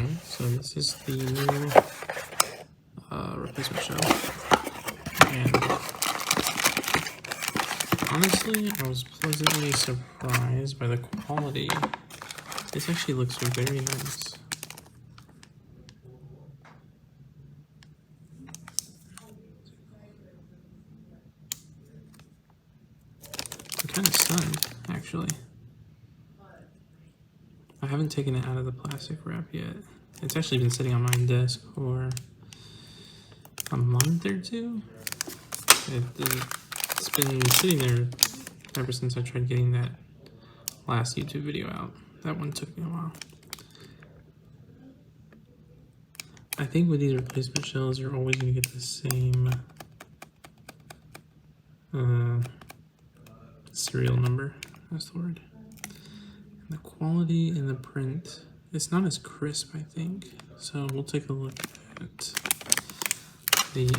Alright, so this is the new replacement shell, and honestly, I was pleasantly surprised by the quality. This actually looks very nice. I'm kind of stunned, actually. I haven't taken it out of the plastic wrap yet. It's actually been sitting on my desk for a month or two. It's been sitting there ever since I tried getting that last YouTube video out. That one took me a while. I think with these replacement shells, you're always going to get the same serial number. That's the word. And the quality in the print, it's not as crisp, I think. So we'll take a look at the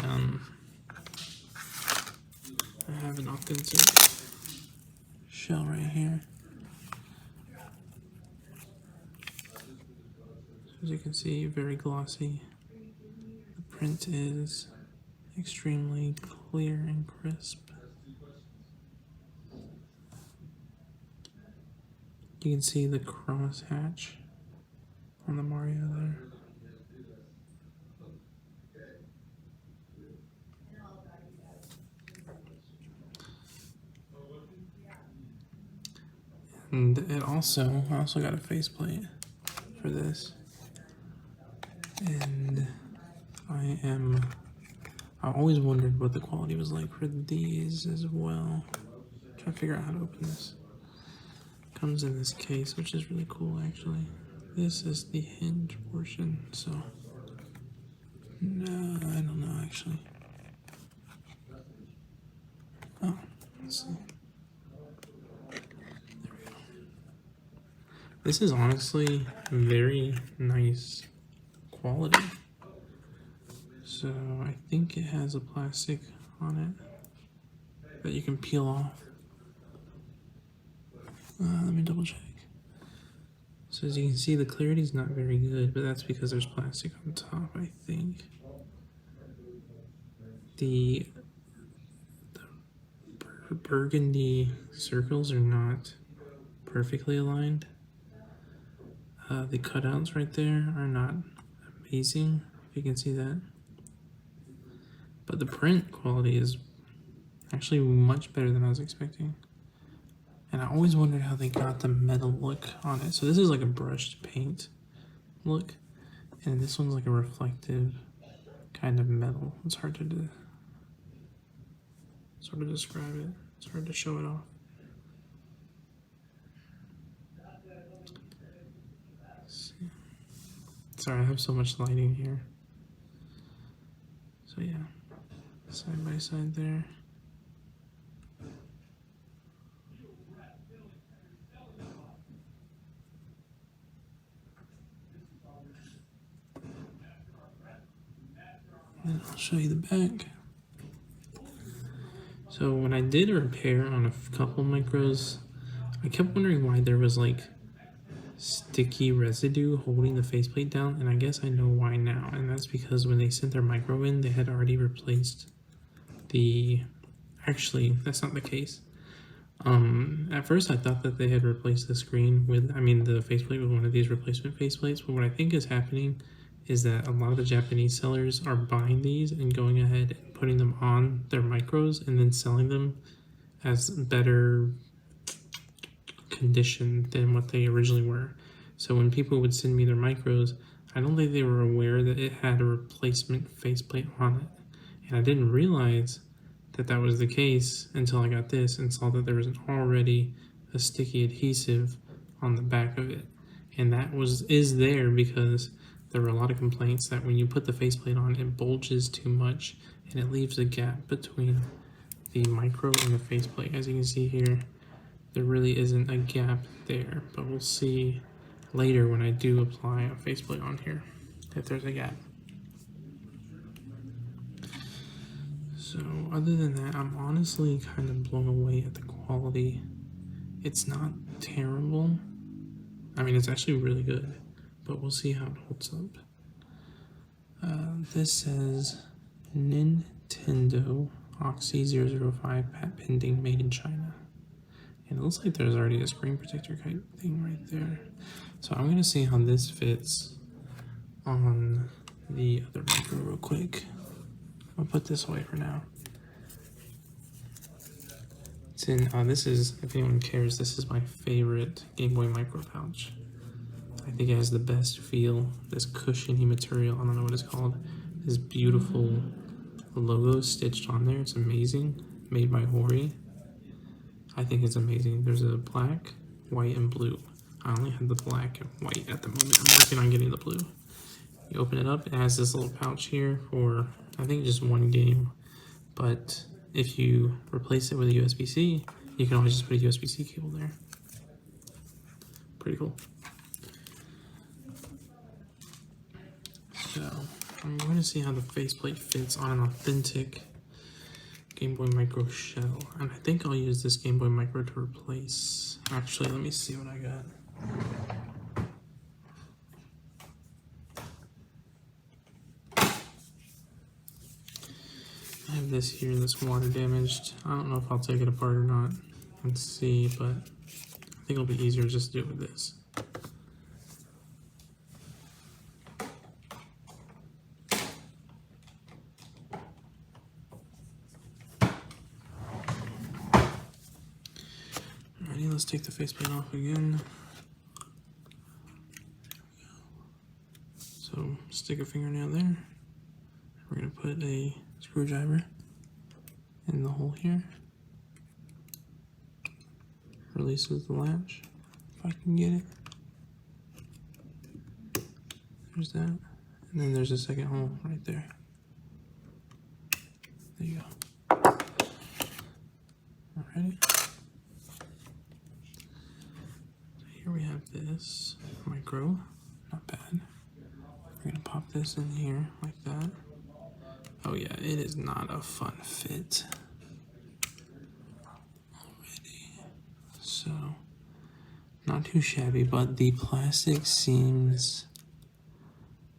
I have an authentic shell right here. As you can see, very glossy. The print is extremely clear and crisp. You can see the cross hatch on the Mario there. And I also got a faceplate for this. And I always wondered what the quality was like for these as well. Trying to figure out how to open this. Comes in this case, which is really cool actually. This is the hinge portion, so no, I don't know actually. Oh, let's see. There we go. This is honestly very nice quality. So I think it has a plastic on it that you can peel off. Let me double check. So as you can see, the clarity is not very good, but that's because there's plastic on top, I think. The burgundy circles are not perfectly aligned. The cutouts right there are not amazing, if you can see that. But the print quality is actually much better than I was expecting. And I always wondered how they got the metal look on it. So this is like a brushed paint look, and this one's like a reflective kind of metal. It's hard to sort of describe it. It's hard to show it off. Sorry, I have so much lighting here. So yeah, side by side there. And I'll show you the back. So when I did a repair on a couple micros, I kept wondering why there was like sticky residue holding the faceplate down, and I guess I know why now. And that's because when they sent their micro in, they had already replaced the... Actually, that's not the case. At first I thought that they had replaced the screen with, the faceplate with one of these replacement faceplates, but what I think is happening is that a lot of the Japanese sellers are buying these and going ahead and putting them on their micros and then selling them as better condition than what they originally were. So when people would send me their micros, I don't think they were aware that it had a replacement faceplate on it. And I didn't realize that that was the case until I got this and saw that there was already a sticky adhesive on the back of it. And that is there because there were a lot of complaints that when you put the faceplate on, it bulges too much and it leaves a gap between the micro and the faceplate. As you can see here, there really isn't a gap there, but we'll see later when I do apply a faceplate on here if there's a gap. So other than that, I'm honestly kind of blown away at the quality. It's not terrible. It's actually really good. but we'll see how it holds up. This says Nintendo Oxy 005 patent pending, made in China. And it looks like there's already a screen protector type thing right there. So I'm gonna see how this fits on the other micro real quick. I'll put this away for now. It's in, this is, if anyone cares, this is my favorite Game Boy Micro pouch. I think it has the best feel, this cushiony material, I don't know what it's called. This beautiful logo stitched on there, it's amazing, made by Hori. I think it's amazing. There's a black, white, and blue. I only have the black and white at the moment. I'm working on getting the blue. You open it up, it has this little pouch here for, I think, just one game. But if you replace it with a USB-C, you can always just put a USB-C cable there. Pretty cool. So, I'm going to see how the faceplate fits on an authentic Game Boy Micro shell. And I think I'll use this Game Boy Micro to replace... Actually, let me see what I got. I have this here that's water damaged. I don't know if I'll take it apart or not and see, but I think it'll be easier just to do it with this. Alrighty, let's take the faceplate off again. So stick a fingernail there. We're gonna put a screwdriver in the hole here. Releases the latch, if I can get it. There's that. And then there's a second hole right there. There you go. Alrighty. So here we have this micro, not bad. We're gonna pop this in here like that. Oh yeah, it is not a fun fit already. So, not too shabby, but the plastic seems,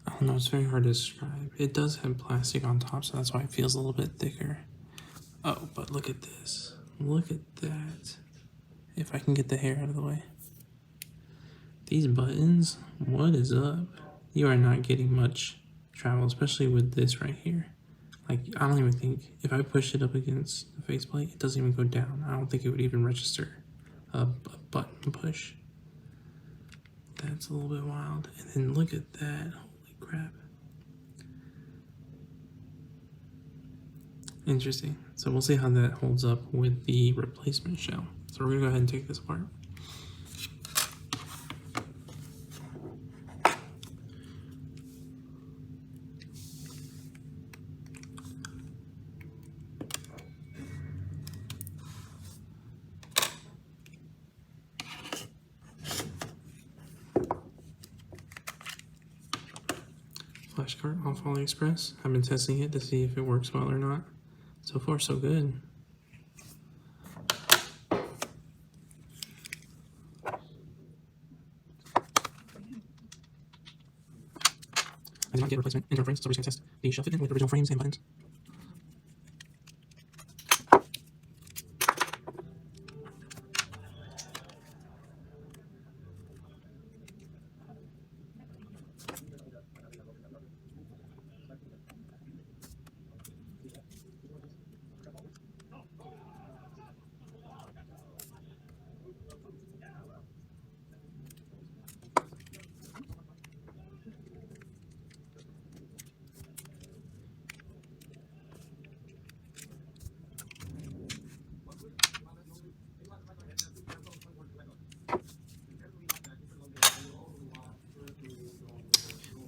I don't know, it's very hard to describe. It does have plastic on top, so that's why it feels a little bit thicker. Oh, but look at this. Look at that. If I can get the hair out of the way. These buttons, what is up? You are not getting much travel, especially with this right here. Like, I don't even think, if I push it up against the faceplate, it doesn't even go down. I don't think it would even register a button push. That's a little bit wild. And then look at that, holy crap. Interesting. So we'll see how that holds up with the replacement shell. So we're gonna go ahead and take this apart. Flash cart off AliExpress. I've been testing it to see if it works well or not. So far, so good. I did not get replacement internal frames, so we're just going to test the shell fitment with original frames and buttons.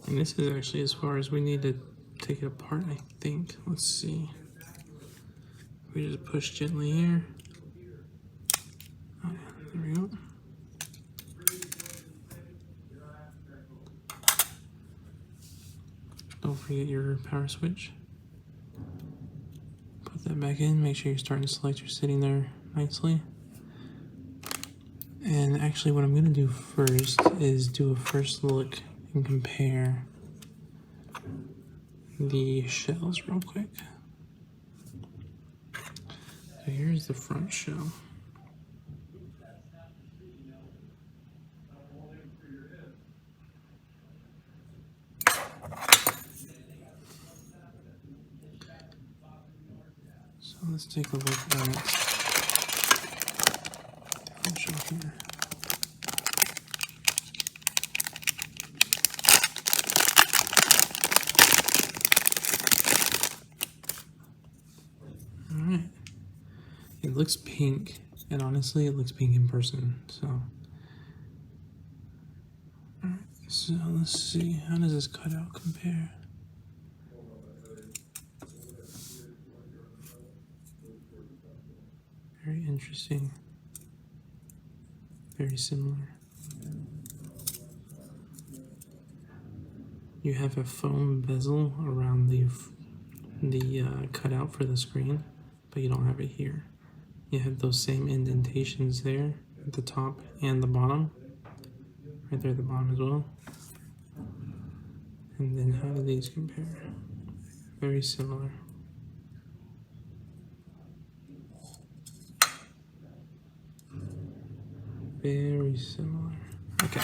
And this is actually as far as we need to take it apart, I think. Let's see. We just push gently here. Oh, yeah, there we go. Don't forget your power switch. Put that back in. Make sure your starting selector is sitting there nicely. And actually what I'm going to do first is do a first look can compare the shells real quick. So here's the front shell. So let's take a look at the front shell here. Alright. It looks pink, and honestly, it looks pink in person, so. Alright, so let's see, how does this cutout compare? Very interesting. Very similar. You have a foam bezel around the cutout for the screen, but you don't have it here. You have those same indentations there at the top and the bottom. Right there at the bottom as well. And then how do these compare? Very similar. Very similar. Okay.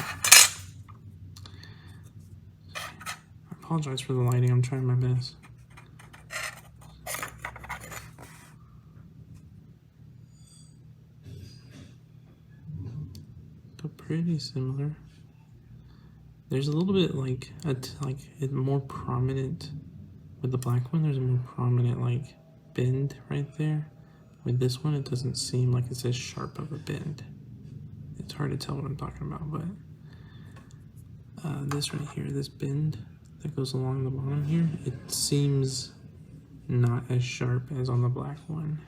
I apologize for the lighting. I'm trying my best. But pretty similar. There's a little bit like it's more prominent with the black one. There's a more prominent like bend right there. With this one, it doesn't seem like it's as sharp of a bend. It's hard to tell what I'm talking about, but this right here, this bend that goes along the bottom here, it seems not as sharp as on the black one.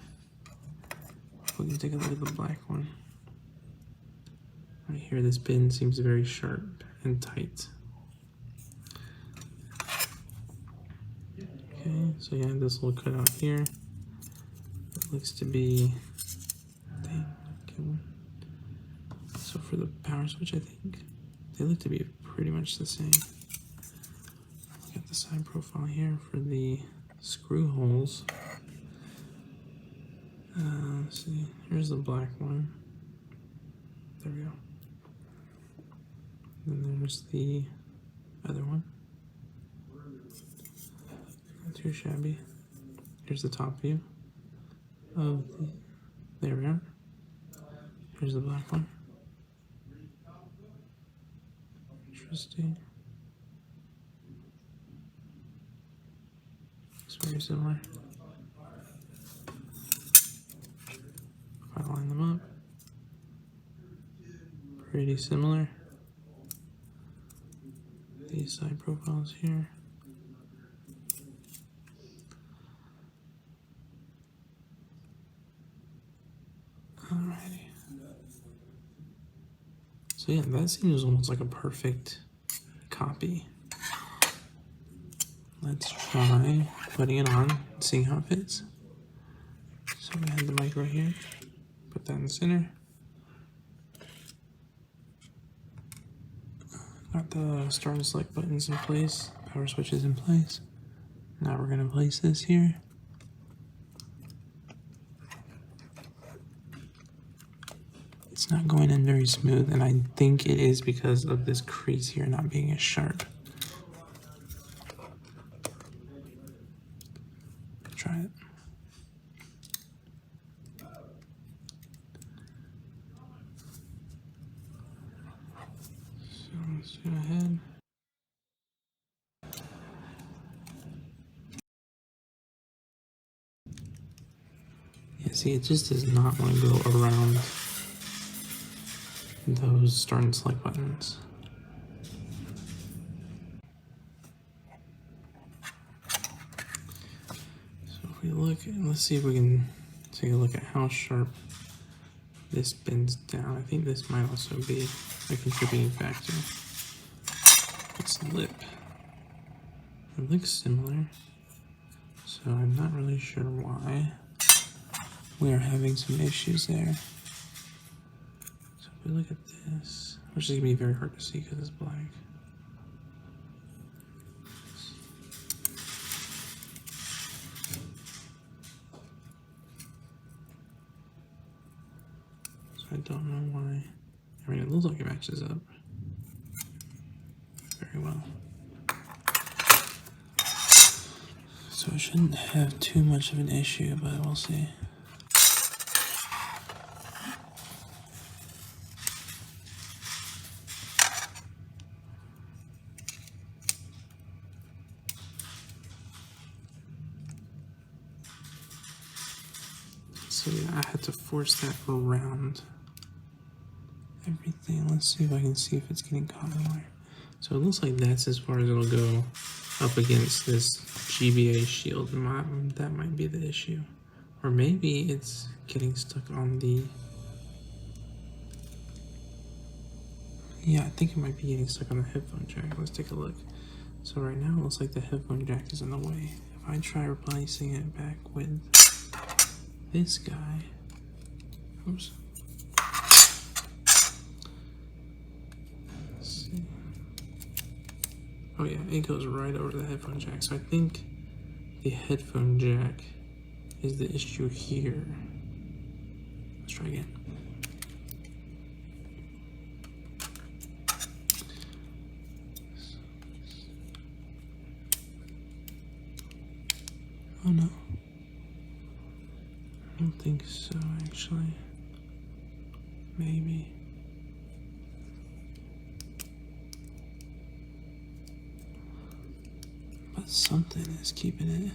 We can take a look at the black one. Right here, this bend seems very sharp and tight. Okay, so you have this little cutout here. It looks to be, so for the power switch, I think they look to be pretty much the same. Look at the side profile here for the screw holes. Let's see, here's the black one. There we go. And there's the other one. Not too shabby. Here's the top view of the, there we are. Here's the black one. Interesting. It's very similar. If I line them up, pretty similar. These side profiles here. Alrighty. So yeah, that seems almost like a perfect copy. Let's try putting it on and seeing how it fits. So we have the mic right here. Put that in the center. Got the start and select buttons in place, power switches in place. Now we're gonna place this here. It's not going in very smooth, and I think it is because of this crease here not being as sharp. Try it. So let's go ahead. Yeah, see, it just does not want to go around those start and select buttons. So if we look, let's see if we can take a look at how sharp this bends down. I think this might also be a contributing factor. This lip. It looks similar, so I'm not really sure why we are having some issues there. So if we look at this, which is gonna be very hard to see because it's black. I don't know why. I mean, it looks like it matches up very well. So it shouldn't have too much of an issue, but we'll see. So yeah, I had to force that around everything. Let's see if I can see if it's getting caught in there. So it looks like that's as far as it'll go up against this GBA shield. That might be the issue. Or maybe it's getting stuck on the... Yeah, I think it might be getting stuck on the headphone jack. Let's take a look. So right now it looks like the headphone jack is in the way. If I try replacing it back with this guy, oops. Let's see. Oh yeah, it goes right over the headphone jack. So I think the headphone jack is the issue here. Let's try again. Oh no. I don't think so, actually. Maybe. But something is keeping it.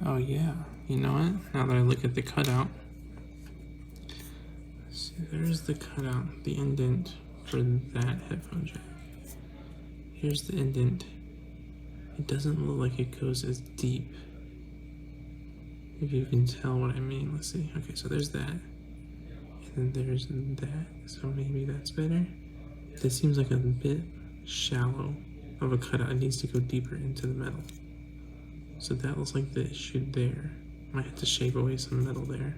Oh yeah, you know what? Now that I look at the cutout, see, there's the cutout, the indent for that headphone jack. Here's the indent. It doesn't look like it goes as deep, if you can tell what I mean. Let's see. Okay, so there's that, and then there's that. So maybe that's better. This seems like a bit shallow of a cutout. It needs to go deeper into the metal. So that looks like the issue there. Might have to shave away some metal there.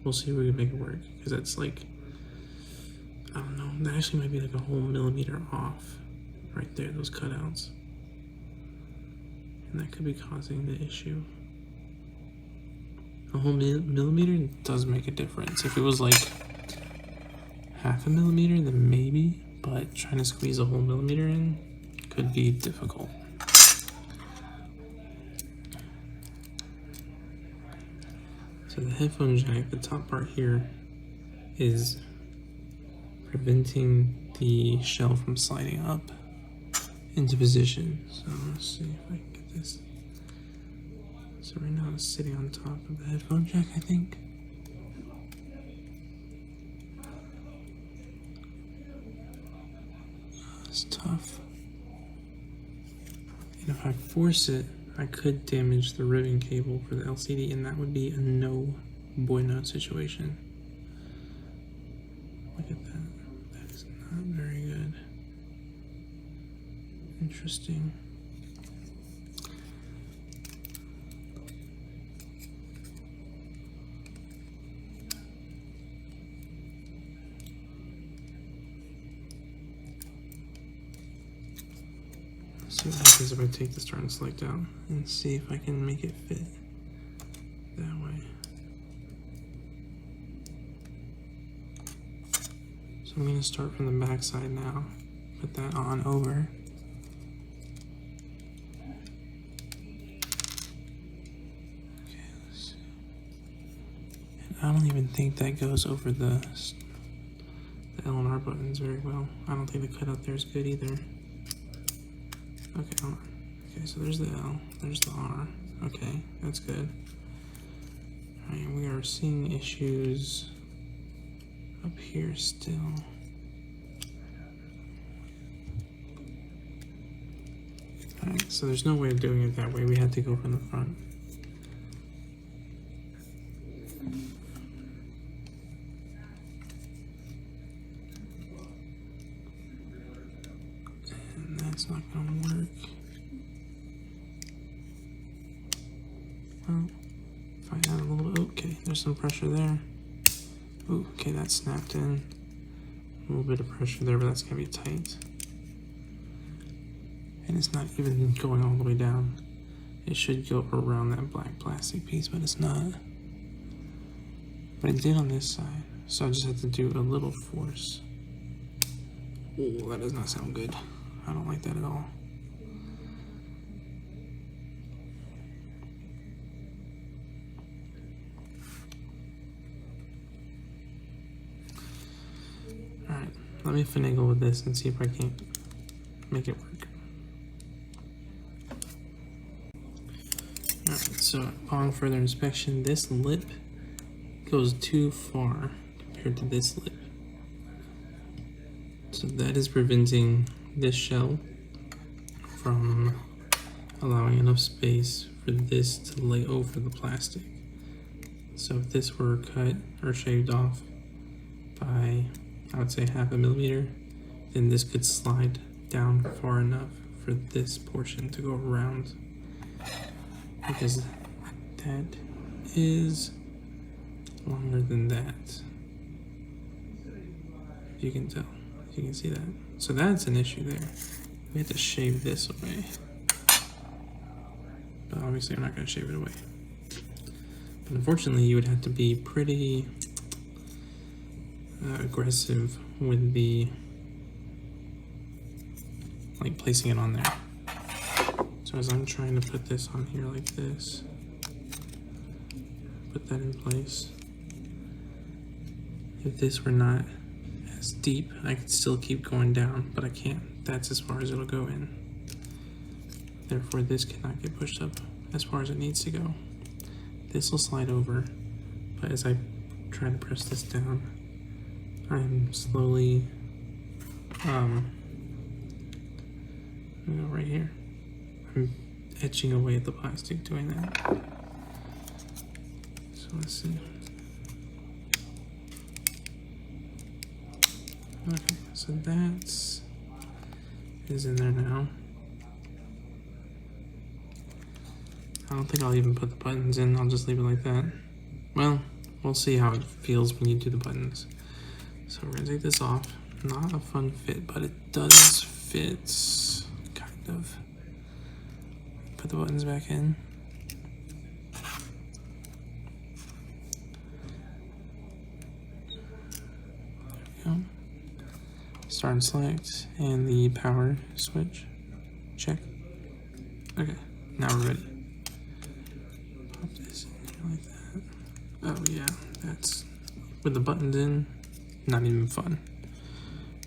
We'll see if we can make it work, because that's like, I don't know, that actually might be like a whole millimeter off right there, those cutouts. And that could be causing the issue. A whole millimeter does make a difference. If it was like half a millimeter, then maybe, but trying to squeeze a whole millimeter in could be difficult. So the headphone jack, the top part here, is preventing the shell from sliding up into position. So let's see if I can get this. So right now it's sitting on top of the headphone jack, I think. It's tough. And if I force it, I could damage the ribbon cable for the LCD, and that would be a no bueno situation. Look at that. That is not very good. Interesting. See what happens if I take the starting select out and see if I can make it fit that way. So I'm going to start from the back side now, put that on over. Okay, let's see. And I don't even think that goes over the L and R buttons very well. I don't think the cutout there is good either. Okay, hold on. Okay, so there's the L, there's the R. Okay, that's good. Alright, we are seeing issues up here still. Alright, so there's no way of doing it that way. We had to go from the front. And that's not gonna work. Well, if I add a little bit, okay, there's some pressure there. Ooh, okay, that snapped in. A little bit of pressure there, but that's gonna be tight. And it's not even going all the way down. it should go around that black plastic piece, but it's not. But it did on this side, so I just have to do a little force. Oh, that does not sound good. I don't like that at all. Alright, let me finagle with this and see if I can't make it work. Alright, so upon further inspection, this lip goes too far compared to this lip. So that is preventing this shell from allowing enough space for this to lay over the plastic. So if this were cut or shaved off by, I would say, 0.5 millimeter, then this could slide down far enough for this portion to go around, because that is longer than that. You can tell, you can see that. So that's an issue there. We have to shave this away. But obviously I'm not going to shave it away. But unfortunately you would have to be pretty aggressive with the, like, placing it on there. So as I'm trying to put this on here like this, put that in place. If this were not as deep, I could still keep going down, but I can't. That's as far as it'll go in. Therefore, this cannot get pushed up as far as it needs to go. This will slide over, but as I try to press this down, I'm slowly, I'm gonna go right here. I'm etching away at the plastic doing that. So let's see. Okay, so that's is in there now. I don't think I'll even put the buttons in. I'll just leave it like that. Well, we'll see how it feels when you do the buttons. So we're gonna take this off. Not a fun fit, but it does fit, kind of. Put the buttons back in. There we go. Start and select, and the power switch. Check. Okay, now we're ready. Pop this in here like that. Oh yeah, that's, with the buttons in, not even fun.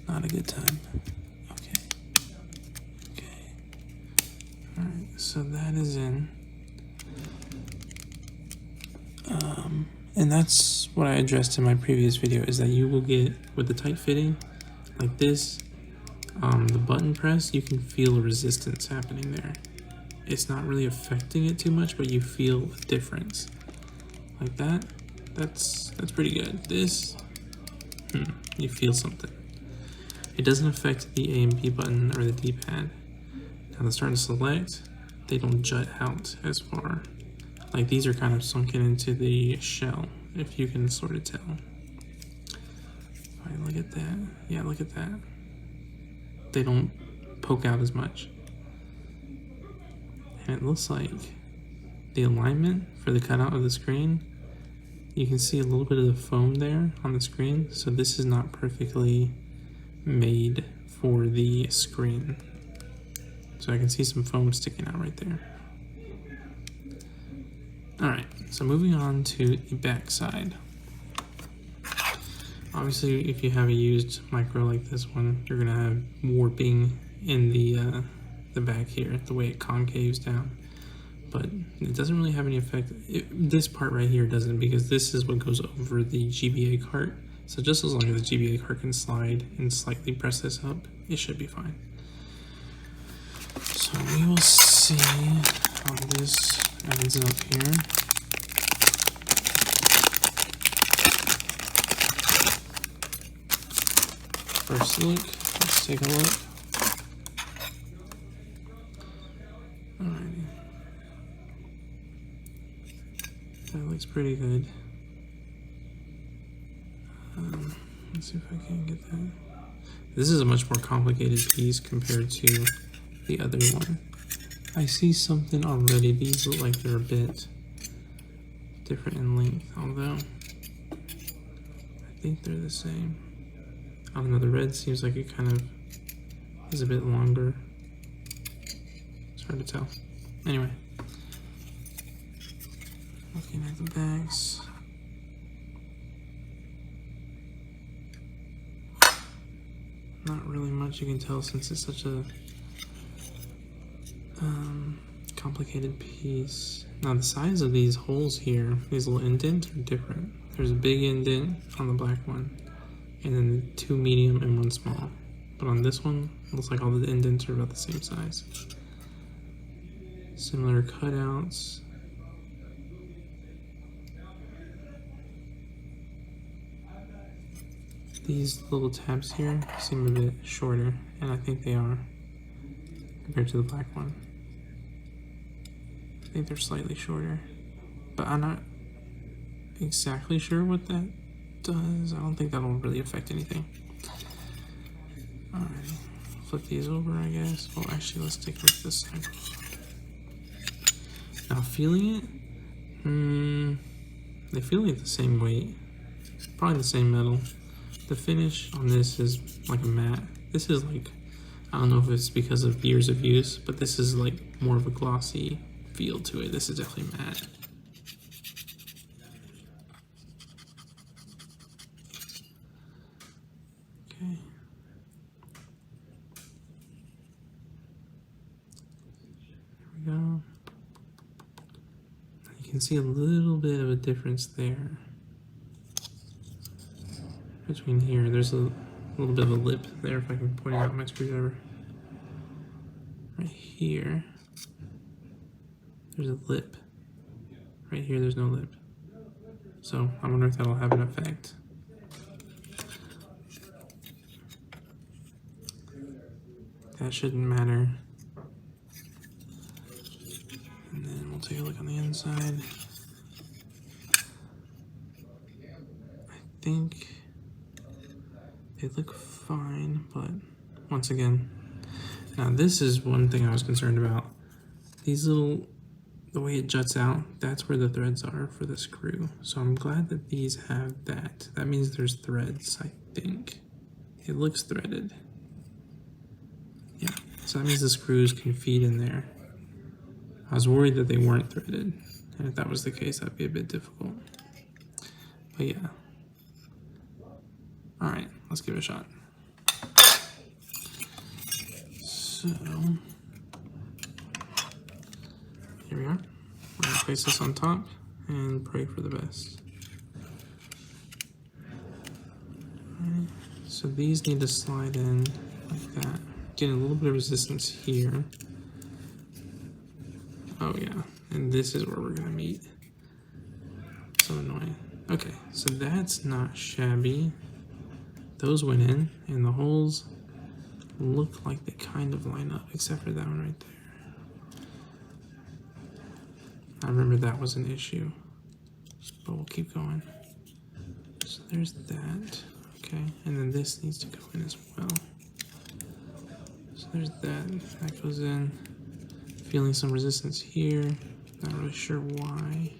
Not a good time. Okay. Okay. Alright, so that is in. And that's what I addressed in my previous video, is that you will get, with the tight fitting, like this, the button press, you can feel a resistance happening there. It's not really affecting it too much, but you feel a difference. Like that, that's pretty good. This, you feel something. It doesn't affect the A and B button or the D-pad. Now the start and select, they don't jut out as far. Like these are kind of sunken into the shell, if you can sort of tell. Alright, look at that. Yeah, look at that. They don't poke out as much. And it looks like the alignment for the cutout of the screen, you can see a little bit of the foam there on the screen. So this is not perfectly made for the screen. So I can see some foam sticking out right there. Alright, so moving on to the back side. Obviously, if you have a used micro like this one, you're gonna have warping in the back here, the way it concaves down. But it doesn't really have any effect. This part right here doesn't, because this is what goes over the GBA cart. So just as long as the GBA cart can slide and slightly press this up, it should be fine. So we will see how this ends up here. First look, let's take a look. Alrighty. That looks pretty good. Let's see if I can get that. This is a much more complicated piece compared to the other one. I see something already. These look like they're a bit different in length, although I think they're the same. I don't know, the red seems like it kind of is a bit longer. It's hard to tell. Anyway, looking at the bags. Not really much you can tell since it's such a complicated piece. Now the size of these holes here, these little indents are different. There's a big indent on the black one, and then 2 medium and 1 small. But on this one, it looks like all the indents are about the same size. Similar cutouts. These little tabs here seem a bit shorter, and I think they are compared to the black one. I think they're slightly shorter, but I'm not exactly sure what that does. I don't think that'll really affect anything. Alright, flip these over, I guess. Well, actually, let's take a look at this side. Now, feeling it, they feel like the same weight, probably the same metal. The finish on this is like a matte. This is like, I don't know if it's because of years of use, but this is like more of a glossy feel to it. This is definitely matte. Okay. There we go. You can see a little bit of a difference there. Between here, there's a little bit of a lip there, if I can point it out with my screwdriver. Right here, there's a lip. Right here, there's no lip. So I wonder if that'll have an effect. That shouldn't matter. And then we'll take a look on the inside. I think they look fine, but once again, now this is one thing I was concerned about. These little, the way it juts out, that's where the threads are for the screw. So I'm glad that these have that. That means there's threads, I think. It looks threaded. Yeah, so that means the screws can feed in there. I was worried that they weren't threaded, and if that was the case, that'd be a bit difficult. But yeah. All right, let's give it a shot. So, here we are. We're gonna place this on top and pray for the best. All right, so these need to slide in like that. Getting a little bit of resistance here. Oh yeah, and this is where we're gonna meet. So annoying. Okay, so that's not shabby. Those went in, and the holes look like they kind of line up, except for that one right there. I remember that was an issue, but we'll keep going. So there's that, okay, and then this needs to go in as well. So there's that goes in. Feeling some resistance here, not really sure why.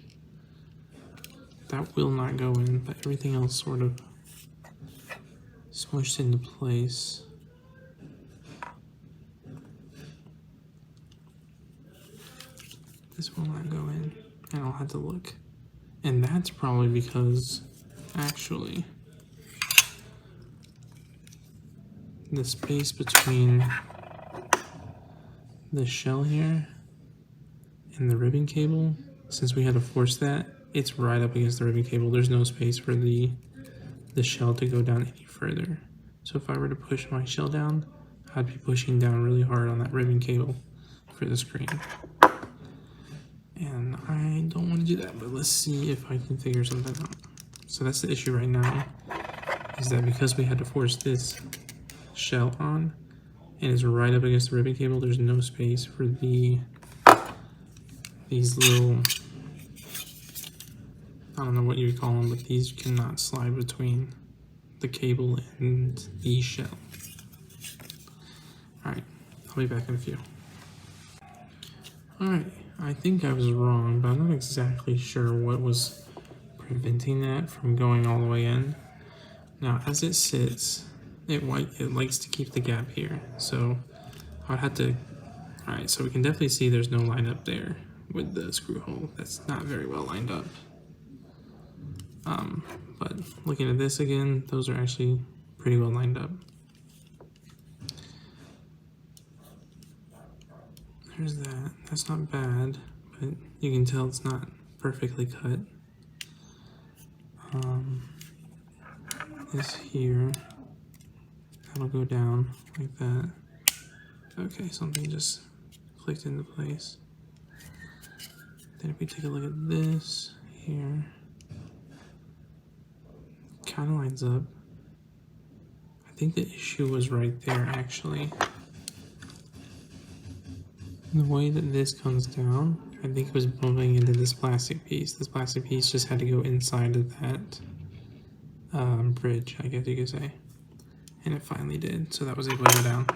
That will not go in, but everything else sort of smushed into place. This will not go in, and I'll have to look. And that's probably because, actually, the space between the shell here and the ribbon cable, since we had to force that, it's right up against the ribbon cable. There's no space for the shell to go down any further. So if I were to push my shell down, I'd be pushing down really hard on that ribbon cable for the screen. And I don't want to do that, but let's see if I can figure something out. So that's the issue right now, is that because we had to force this shell on, and it's right up against the ribbon cable, there's no space for these little, I don't know what you would call them, but these cannot slide between the cable and the shell. All right, I'll be back in a few. Alright, I think I was wrong, but I'm not exactly sure what was preventing that from going all the way in. Now, as it sits, it likes to keep the gap here, so I'll have to. Alright, so we can definitely see there's no line up there with the screw hole. That's not very well lined up. But looking at this again, those are actually pretty well lined up. There's that. That's not bad, but you can tell it's not perfectly cut. This here, that'll go down like that. Okay, something just clicked into place. Then if we take a look at this here, kind of lines up. I think the issue was right there actually. The way that this comes down, I think it was bumping into this plastic piece. This plastic piece just had to go inside of that bridge, I guess you could say. And it finally did, so that was able to go down.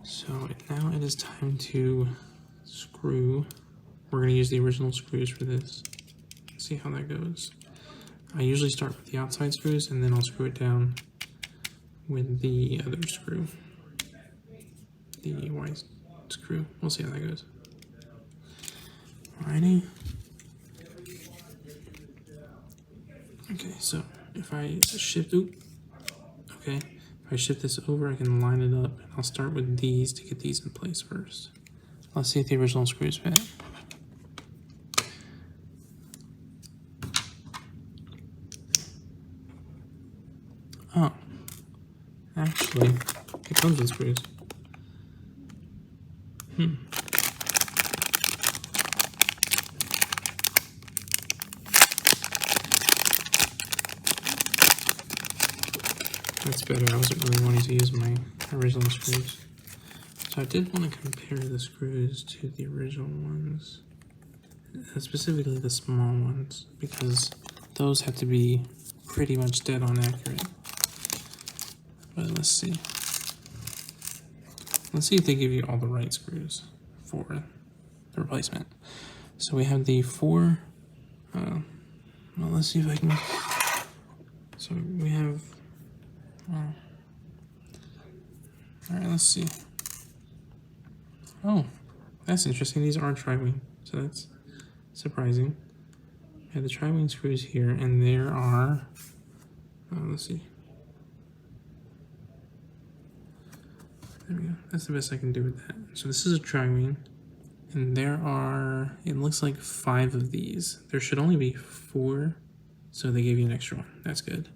So now it is time to screw. We're gonna use the original screws for this. See how that goes. I usually start with the outside screws and then I'll screw it down with the other screw. The Y screw. We'll see how that goes. Alrighty. Okay, so if I shift, if I shift this over, I can line it up. I'll start with these to get these in place first. Let's see if the original screws fit. Oh, actually, it comes with screws. That's better. I wasn't really wanting to use my original screws. So I did want to compare the screws to the original ones, specifically the small ones, because those have to be pretty much dead on accurate. But let's see. Let's see if they give you all the right screws for the replacement. So we have the four, well, let's see if I can, so we have, all right, let's see. Oh, that's interesting. These are tri-wing, so that's surprising. We have the tri-wing screws here, and there are, let's see. There we go. That's the best I can do with that. So this is a tri-wing, and there are, it looks like 5 of these. There should only be 4, so they gave you an extra one. That's good.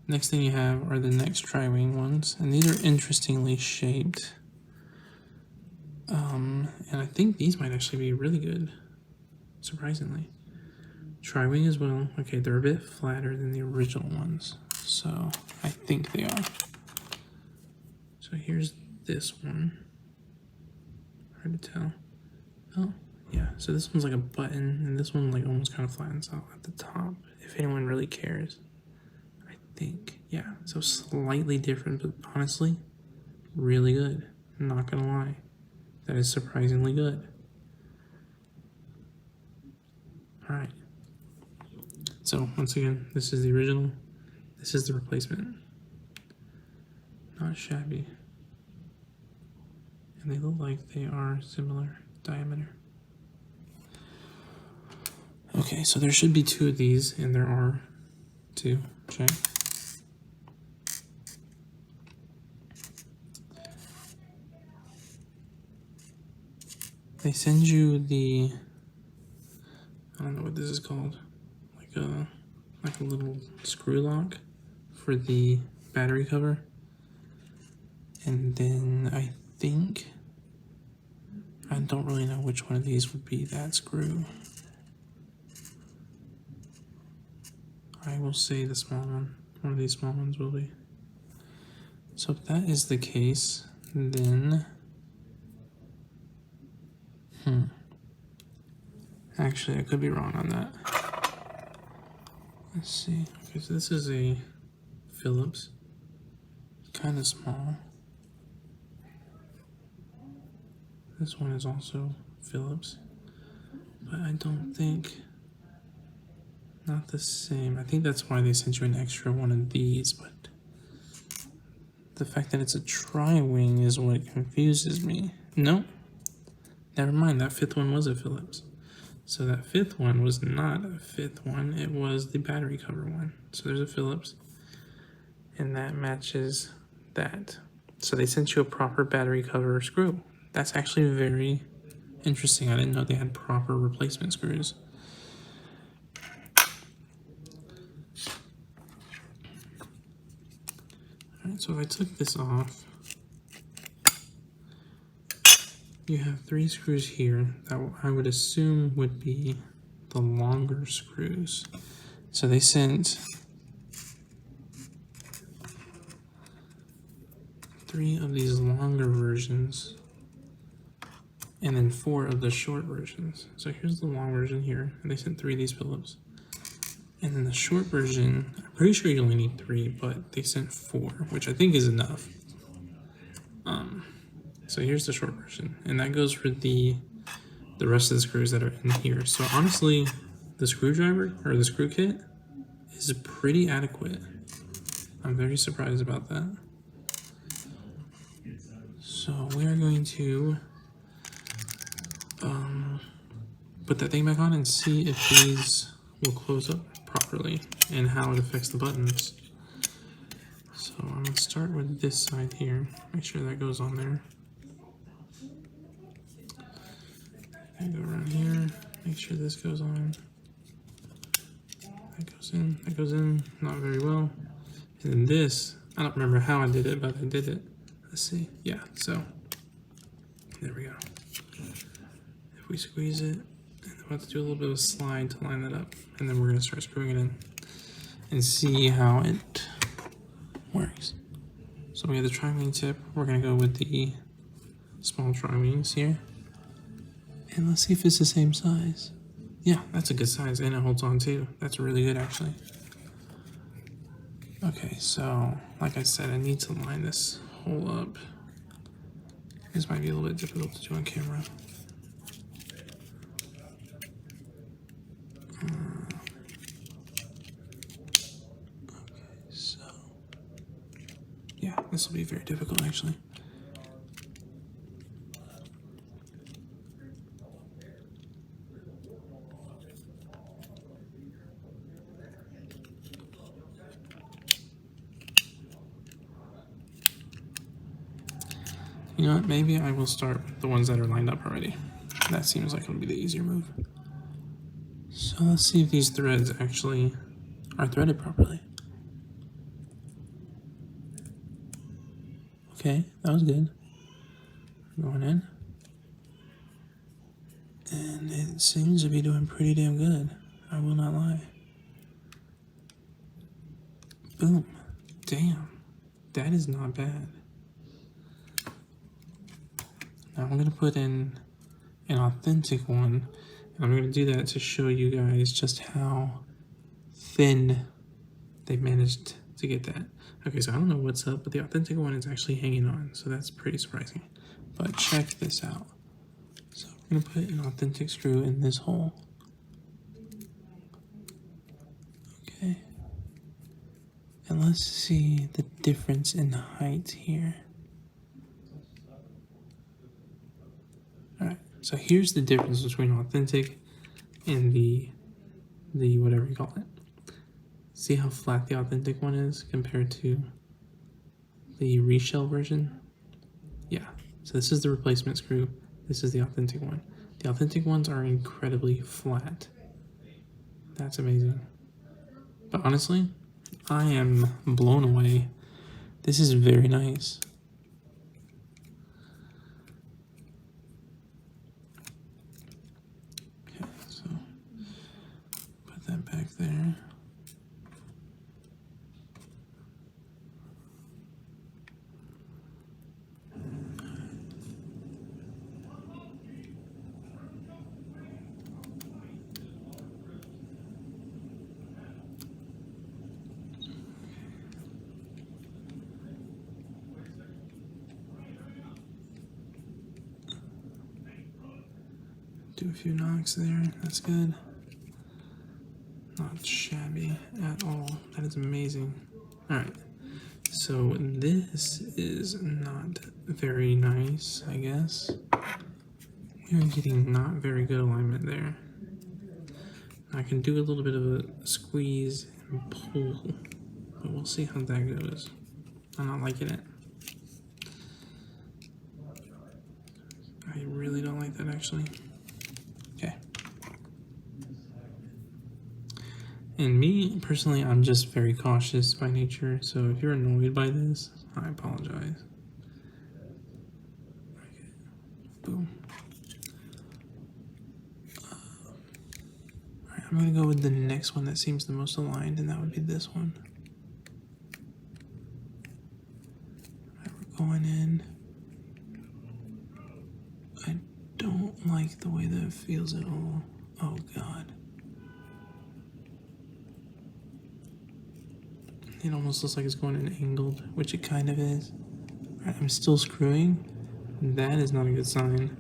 Next thing you have are the next tri-wing ones, and these are interestingly shaped. And I think these might actually be really good, surprisingly. Tri-wing as well. Okay, they're a bit flatter than the original ones, so I think they are. So here's this one. Hard to tell. Oh, yeah. So this one's like a button, and this one like almost kind of flattens out at the top, if anyone really cares. I think, yeah. So slightly different, but honestly, really good. I'm not gonna lie. That is surprisingly good. All right. So once again, this is the original. This is the replacement. Not shabby. And they look like they are similar diameter. Okay, so there should be 2 of these, and there are 2. Check. They send you the, I don't know what this is called, like a little screw lock for the battery cover. And then I think, I don't really know which one of these would be that screw. I will say the small one. One of these small ones will be. So if that is the case, then, actually I could be wrong on that. Let's see. Okay, so this is a Phillips. Kind of small. This one is also Phillips, but I don't think, not the same. I think that's why they sent you an extra one of these, but the fact that it's a tri-wing is what confuses me. No, never mind, that fifth one was a Phillips. So that fifth one was not a fifth one, it was the battery cover one. So there's a Phillips, and that matches that. So they sent you a proper battery cover screw. That's actually very interesting. I didn't know they had proper replacement screws. Alright, so if I took this off, you have 3 screws here that I would assume would be the longer screws. So they sent 3 of these longer versions and then 4 of the short versions. So here's the long version here, and they sent 3 of these Phillips. And then the short version, I'm pretty sure you only need 3, but they sent 4, which I think is enough. So here's the short version, and that goes for the rest of the screws that are in here. So honestly, the screwdriver, or the screw kit, is pretty adequate. I'm very surprised about that. So we are going to put that thing back on and see if these will close up properly and how it affects the buttons. So I'm going to start with this side here, make sure that goes on there. And go around here, make sure this goes on. That goes in, not very well. And then this, I don't remember how I did it, but I did it. Let's see, yeah, so there we go. If we squeeze it, and we'll have to do a little bit of a slide to line that up, and then we're gonna start screwing it in and see how it works. So we have the tri-wing tip. We're gonna go with the small tri-wings here. And let's see if it's the same size. Yeah, that's a good size, and it holds on too. That's really good, actually. Okay, so like I said, I need to line this hole up. This might be a little bit difficult to do on camera. Okay, so yeah, this will be very difficult, actually. You know what, maybe I will start with the ones that are lined up already. That seems like it'll be the easier move. So let's see if these threads actually are threaded properly. Okay, that was good. Going in. And it seems to be doing pretty damn good. I will not lie. Boom. Damn. That is not bad. Now I'm going to put in an authentic one. And I'm going to do that to show you guys just how thin they managed to get that. Okay, so I don't know what's up, but the authentic one is actually hanging on. So that's pretty surprising. But check this out. So we're going to put an authentic screw in this hole. Okay. And let's see the difference in the height here. Alright, so here's the difference between authentic and the whatever you call it. See how flat the authentic one is compared to the Reshell version? Yeah, so this is the replacement screw. This is the authentic one. The authentic ones are incredibly flat. That's amazing. But honestly, I am blown away. This is very nice. Okay, so put that back there. Do a few knocks there. That's good. Not shabby at all. That is amazing. All right. So this is not very nice, I guess. We are getting not very good alignment there. I can do a little bit of a squeeze and pull, but we'll see how that goes. I'm not liking it. I really don't like that, actually. Okay. And me, personally, I'm just very cautious by nature, so if you're annoyed by this, I apologize. Okay. Boom. Alright, I'm gonna go with the next one that seems the most aligned, and that would be this one. Alright, we're going in. I don't like the way that it feels at all. Oh god. It almost looks like it's going in angled, which it kind of is. Alright, I'm still screwing. That is not a good sign.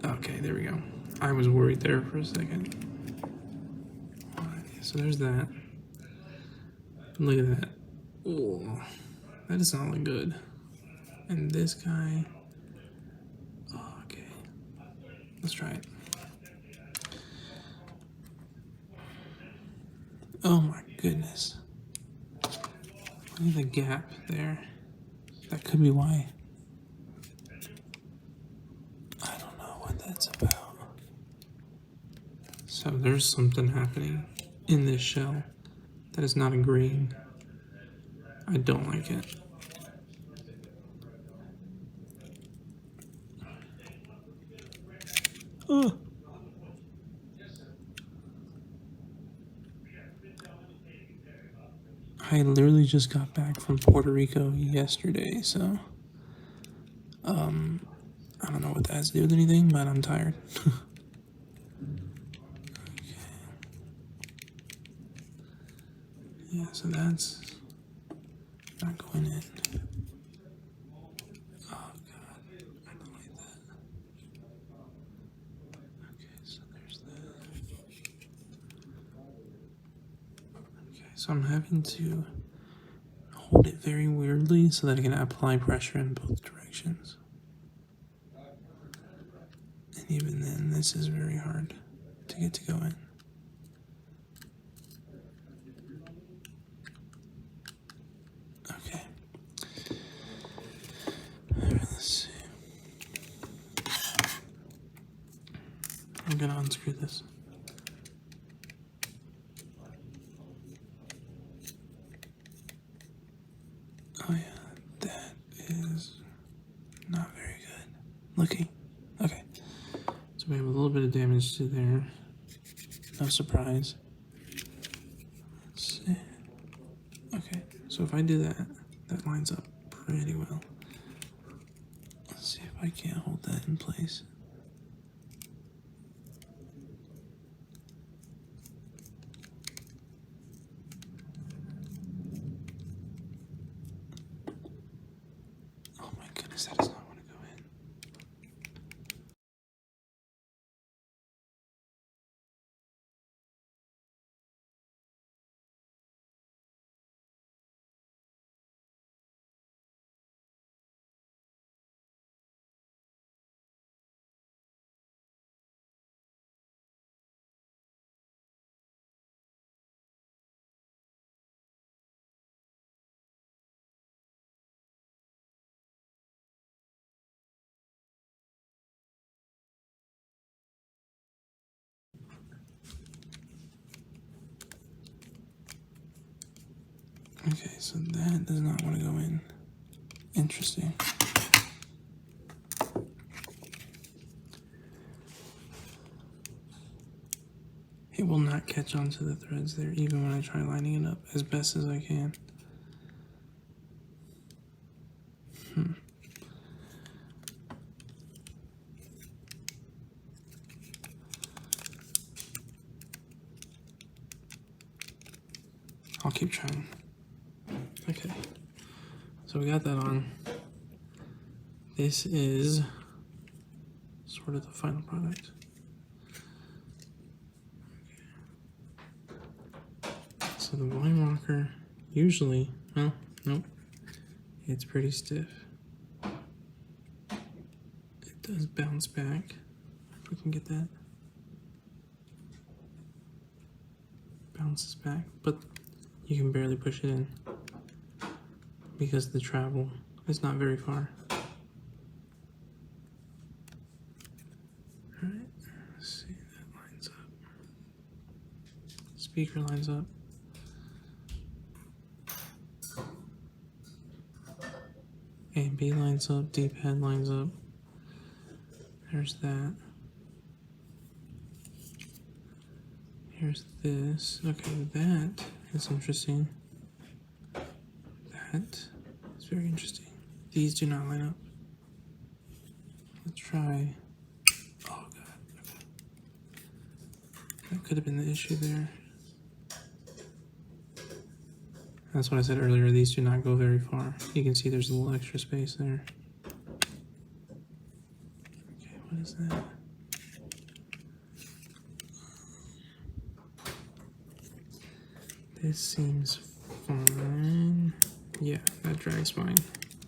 Okay, there we go. I was worried there for a second. Alright, so there's that. Look at that. Oh, that does not look good. And this guy. Oh, okay. Let's try it. Oh my goodness. Look at the gap there. That could be why. I don't know what that's about. So there's something happening in this shell that is not agreeing. I don't like it. Oh. I literally just got back from Puerto Rico yesterday, so I don't know what that has to do with anything, but I'm tired. Okay. Yeah, so that's not going in. Oh god, I don't like that. Okay, so there's that. Okay, so I'm having to hold it very weirdly so that I can apply pressure in both directions. And even then, this is very hard to get to go in. Okay. Alright, let's see. I'm gonna unscrew this. Oh yeah, that is not very good looking. Okay, so we have a little bit of damage to there. No surprise. Let's see. Okay, so if I do that, that lines up pretty well. Let's see if I can't hold that in place. Oh my goodness, that does not want to go in. Okay, so that does not want to go in. Interesting. It will not catch on to the threads there, even when I try lining it up as best as I can. I'll keep trying. Okay, so we got that on. This is sort of the final product. So the line walker, usually, well, nope, it's pretty stiff. It does bounce back, if we can get that. Bounces back, but you can barely push it in because the travel is not very far. Alright, let's see, that lines up. Speaker lines up. A and B lines up, D-pad lines up. There's that. Here's this. Okay, that is interesting. That is very interesting. These do not line up. Let's try. Oh god. Okay. That could have been the issue there. That's what I said earlier. These do not go very far. You can see there's a little extra space there. Okay, what is that? This seems fine. Yeah, that drags fine.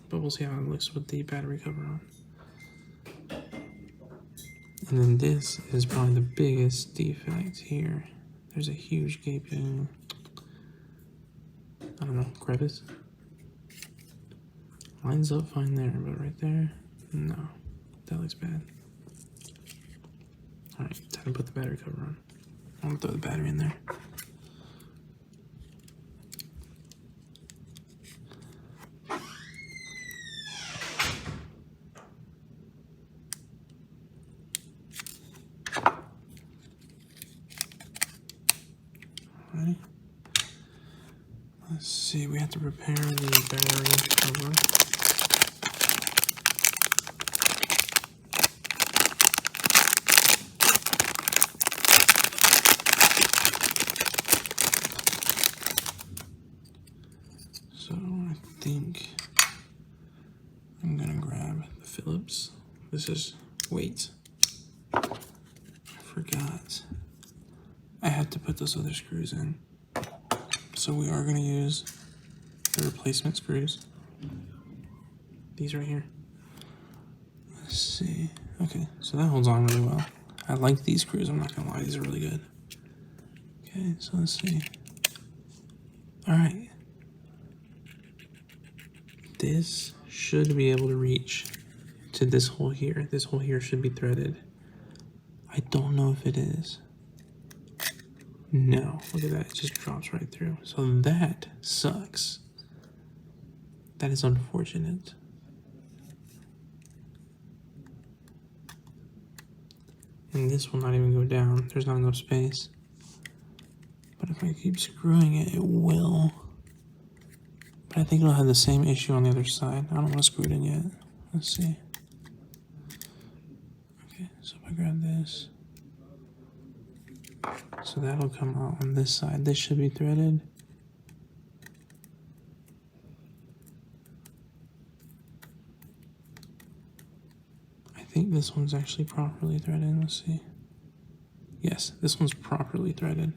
But we'll see how it looks with the battery cover on. And then this is probably the biggest defect here. There's a huge gaping, I don't know, crevice. Lines up fine there, but right there, no. That looks bad. Alright, time to put the battery cover on. I'm gonna throw the battery in there. Let's see, we have to prepare the battery cover. So I think I'm gonna grab the Phillips. This is, wait, I forgot. I had to put those other screws in. So we are going to use the replacement screws. These right here. Let's see. Okay, so that holds on really well. I like these screws, I'm not going to lie, these are really good. Okay, so let's see. Alright. This should be able to reach to this hole here. This hole here should be threaded. I don't know if it is. No, look at that, it just drops right through. So that sucks. That is unfortunate. And this will not even go down. There's not enough space. But if I keep screwing it, it will. But I think it'll have the same issue on the other side. I don't want to screw it in yet. Let's see. Okay, so if I grab this. So that'll come out on this side. This should be threaded. I think this one's actually properly threaded. Let's see. Yes, this one's properly threaded.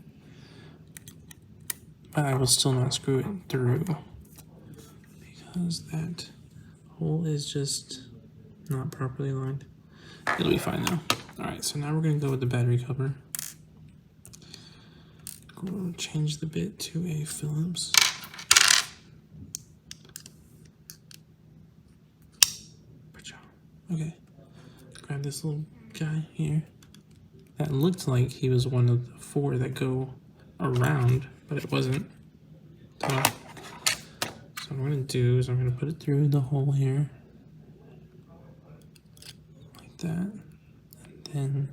But I will still not screw it through because that hole is just not properly lined. It'll be fine though. Alright, so now we're going to go with the battery cover. We'll change the bit to a Phillips. Okay, grab this little guy here. That looked like he was one of the 4 that go around, but it wasn't. So what I'm gonna do is I'm gonna put it through the hole here, like that, and then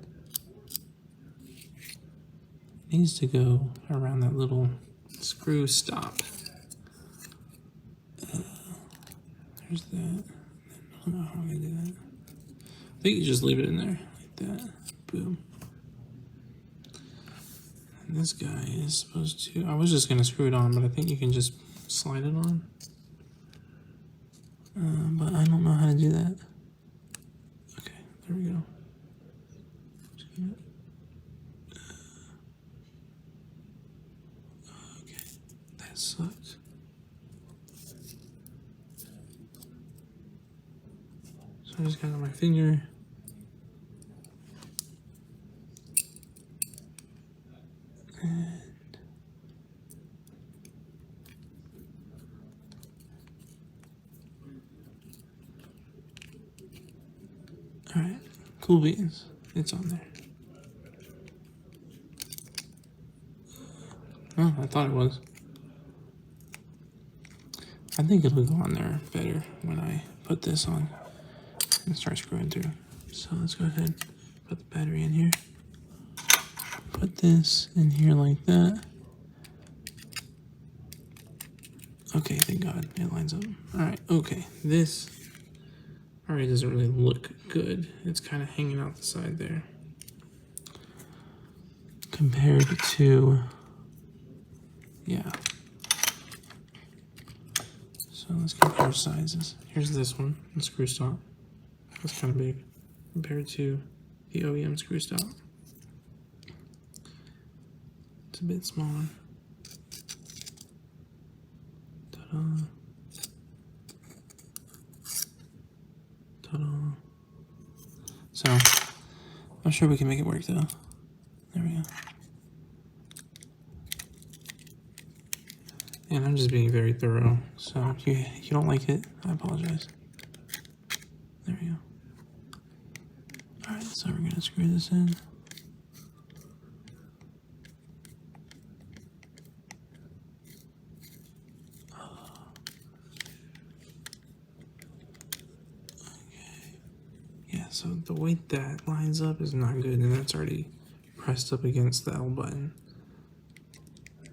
needs to go around that little screw stop. There's that. I don't know how I'm gonna do that. I think you just leave it in there like that. Boom. And this guy is supposed to, I was just gonna screw it on, but I think you can just slide it on. But I don't know how to do that. Okay, there we go. Okay, that sucks. So I just got on my finger. And all right, cool beans. It's on there. Oh, I thought it was. I think it'll go on there better when I put this on and start screwing through. So let's go ahead, put the battery in here. Put this in here like that. Okay, thank God, it lines up. All right, okay, this already doesn't really look good. It's kind of hanging out the side there. Compared to, yeah. So let's compare sizes. Here's this one, the screw stop. That's kind of big compared to the OEM screw stop. It's a bit smaller. Ta-da. Ta-da. So, I'm sure we can make it work though. There we go. And I'm just being very thorough, so if you don't like it, I apologize. There we go. Alright, so we're gonna screw this in. Yeah, so the way that lines up is not good, and that's already pressed up against the L button.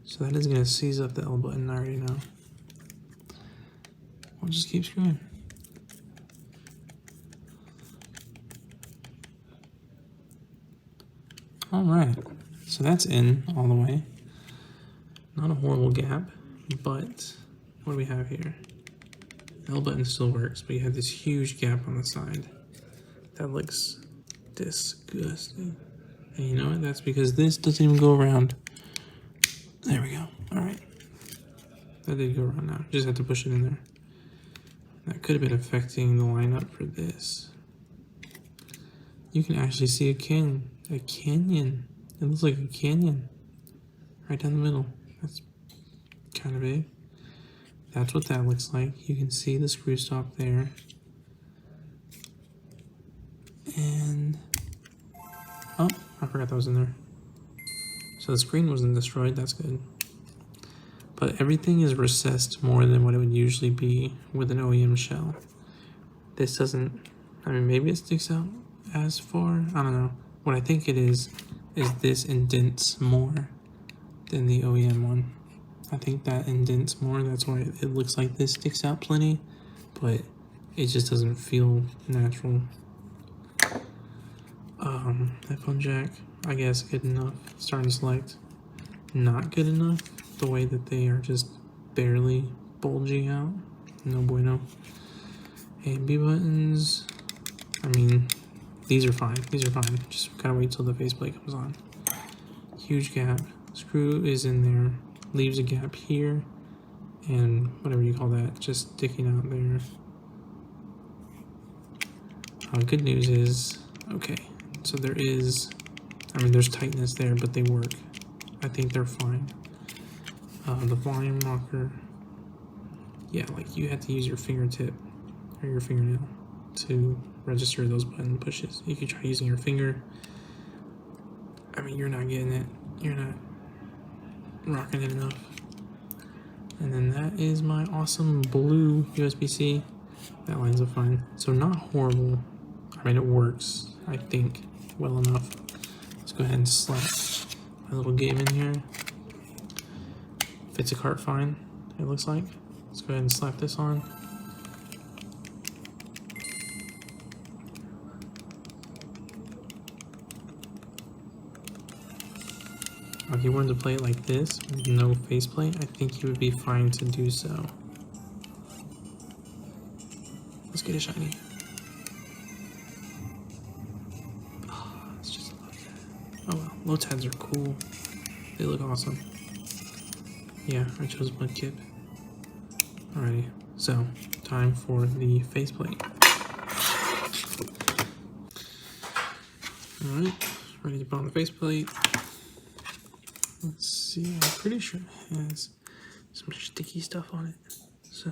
So that is going to seize up the L button, I already know. We'll just keep screwing. Alright, so that's in all the way. Not a horrible gap, but what do we have here? The L button still works, but you have this huge gap on the side. That looks disgusting. And you know what? That's because this doesn't even go around. There we go. Alright. That did go around now. Just had to push it in there. That could have been affecting the lineup for this. You can actually see a canyon. A canyon. It looks like a canyon. Right down the middle. That's kind of big. That's what that looks like. You can see the screw stop there. And oh, I forgot that was in there. So the screen wasn't destroyed, that's good. But everything is recessed more than what it would usually be with an OEM shell. This doesn't, I mean, maybe it sticks out as far, I don't know. What I think it is this indents more than the OEM one. I think that indents more, that's why it looks like this sticks out plenty, but it just doesn't feel natural. Headphone jack, I guess good enough. Starting to select, not good enough. The way that they are just barely bulging out, no bueno. A and B buttons, I mean, these are fine. These are fine. Just gotta wait till the faceplate comes on. Huge gap. Screw is in there. Leaves a gap here, and whatever you call that, just sticking out there. Good news is, okay. So there is, I mean, there's tightness there, but they work. I think they're fine. The volume rocker, yeah, like you had to use your fingertip or your fingernail to register those button pushes. You could try using your finger. I mean, you're not getting it. You're not rocking it enough. And then that is my awesome blue USB-C. That lines up fine. So not horrible. I mean, it works, I think, well enough. Let's go ahead and slap my little game in here. Fits a cart fine, it looks like. Let's go ahead and slap this on. If you wanted to play it like this, with no faceplate, I think you would be fine to do so. Let's get a shiny. Oh, it's just love that. Low tabs are cool. They look awesome. Yeah, I chose Mudkip. Alrighty, so time for the faceplate. Alright, ready to put on the faceplate. Let's see, I'm pretty sure it has some sticky stuff on it. So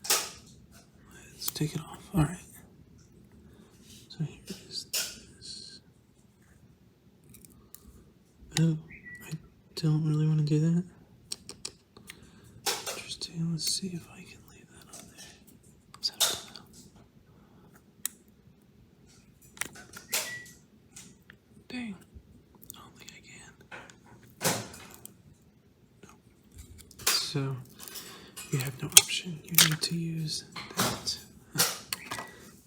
let's take it off. Alright. So here's this. Oh, I don't really want to do that. Interesting. Let's see if I can leave that on there. Set it up. Dang. I don't think I can. Nope. So you have no option. You need to use that.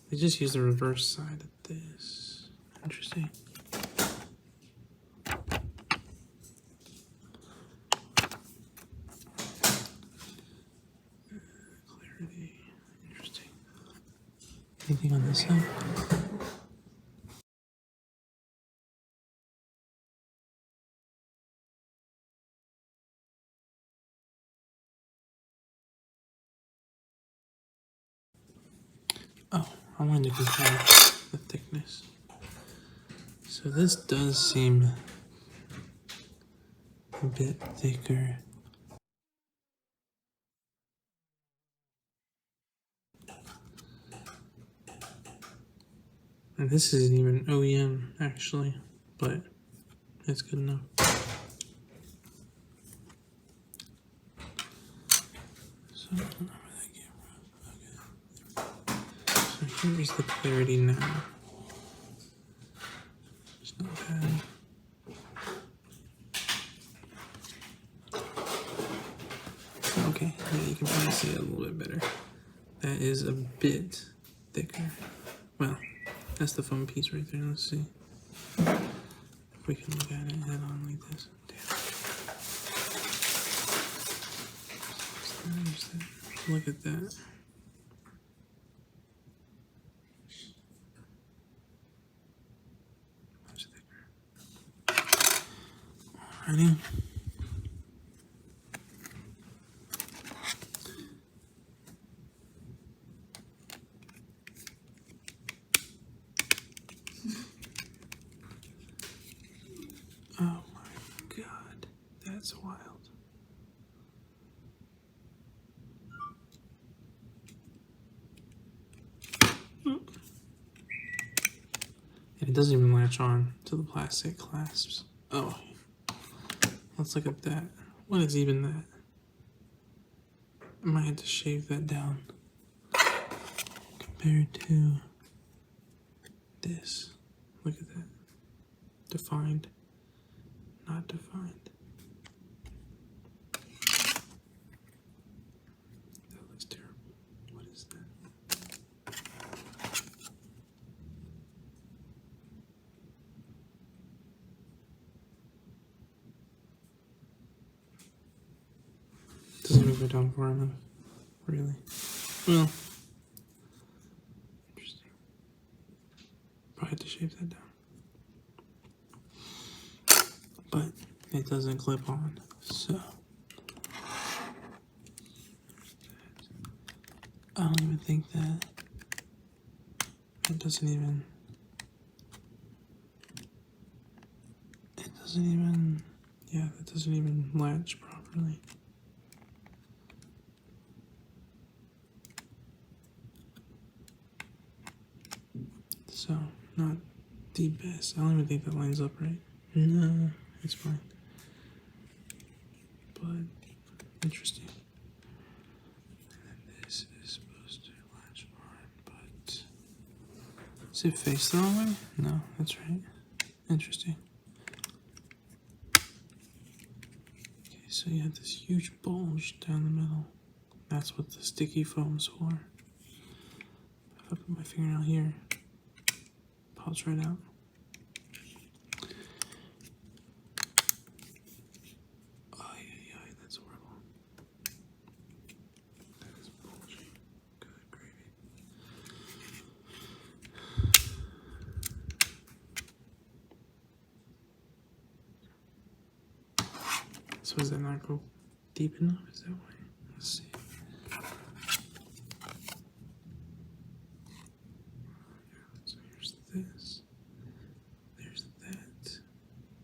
They just use the reverse side of this. Interesting. Clarity. Interesting. Anything on this side? Oh, I wanted to compare the thickness. So this does seem a bit thicker. And this isn't even OEM actually, but it's good enough. So, so here's the clarity now. It's not bad. Okay, yeah, you can probably see it a little bit better. That is a bit thicker. Well, that's the foam piece right there. Let's see if we can look at it head on like this. Damn. Look at that. Much thicker. Alrighty. Oh my god, that's wild. And it doesn't even latch on to the plastic clasps. Oh, let's look at that. What is even that? I might have to shave that down compared to this. Look at that. Defined, not defined. That looks terrible. What is that? Doesn't even go down far enough, really. Well, interesting. Probably have to shave that down. But it doesn't clip on, so I don't even think that it doesn't even yeah, that doesn't even latch properly. So not the best. I don't even think that lines up right. No, it's fine. But interesting. And then this is supposed to latch on, but is it faced the wrong way? No, that's right. Interesting. Okay, so you have this huge bulge down the middle. That's what the sticky foam's for. If I put my fingernail here, pops right out. That's horrible. That is bullshit. Good gravy. So does that not go deep enough? Is that why? Let's see. So here's this. There's that.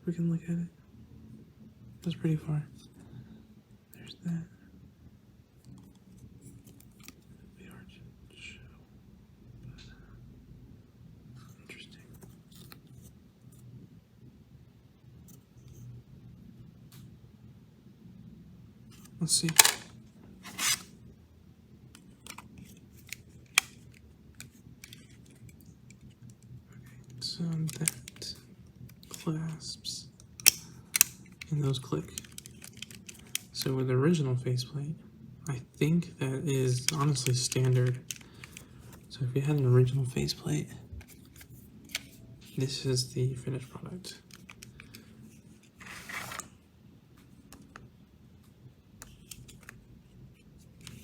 We can look at it. That's pretty far. There's that. We are to show. But, interesting. Let's see. So that clasps and those click. So with the original faceplate, I think that is honestly standard. So if you had an original faceplate, this is the finished product.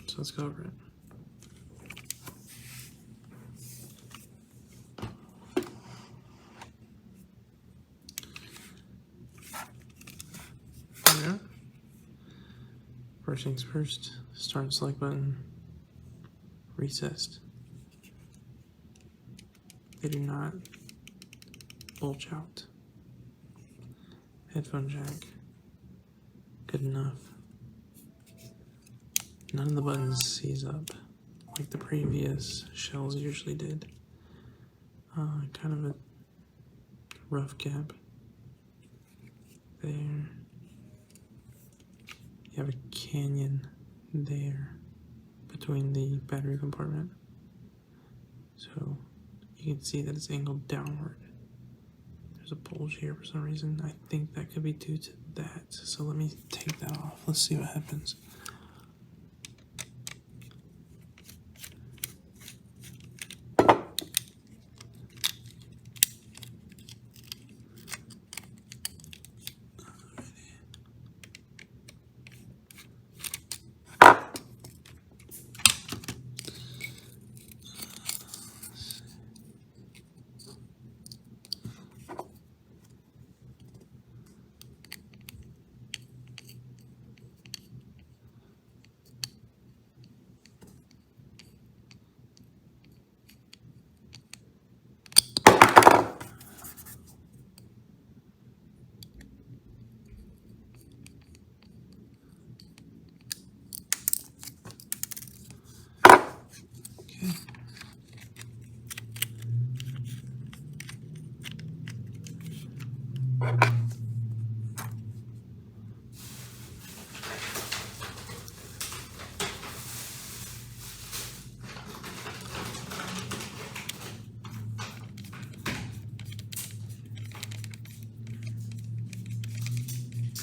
So let's go over it. Yeah. First things first, start and select button, recessed. They do not bulge out. Headphone jack, good enough. None of the buttons seize up like the previous shells usually did. Kind of a rough gap there. You have a canyon there between the battery compartment. So you can see that it's angled downward. There's a bulge here for some reason. I think that could be due to that. So let me take that off. Let's see what happens.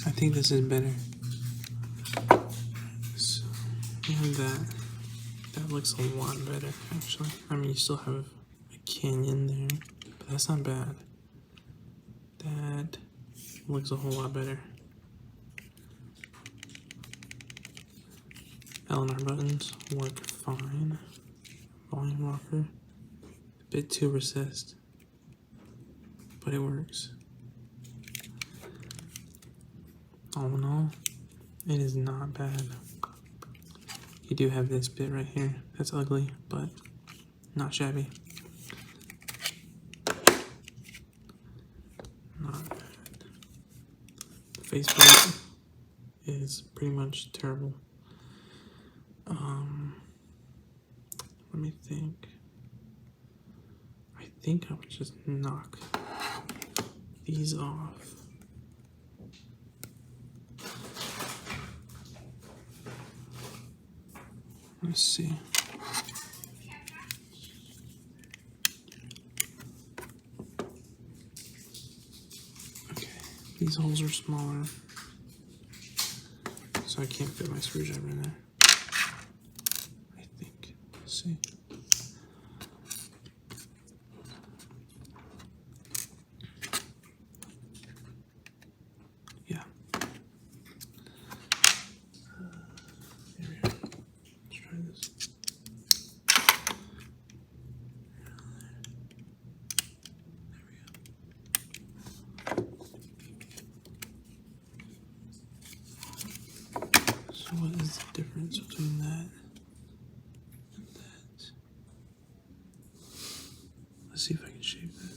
I think this is better. So, and that looks a lot better, actually. I mean, you still have a canyon there, but that's not bad. That looks a whole lot better. L and R buttons work fine. Volume rocker, a bit too recessed, but it works. All in all, it is not bad. You do have this bit right here that's ugly, but not shabby. Not bad. Faceplate is pretty much terrible. Let me think. I think I would just knock these off. Let's see. Okay, these holes are smaller, so I can't fit my screwdriver in there. I think. Let's see. Yeah. Here we go. Let's try this. what is the difference between that and that? Let's see if I can shape that.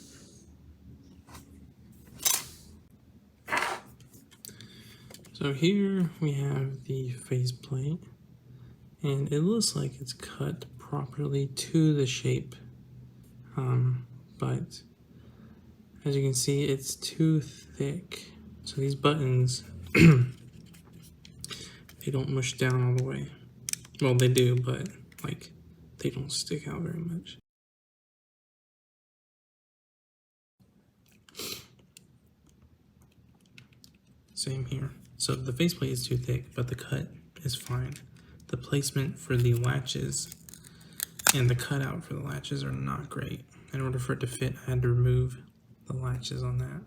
So here we have the faceplate, and it looks like it's cut properly to the shape, but as you can see, it's too thick. So these buttons, they don't mush down all the way. Well, they do, but like they don't stick out very much. Same here. So the faceplate is too thick, but the cut is fine. The placement for the latches and the cutout for the latches are not great. In order for it to fit, I had to remove the latches on that.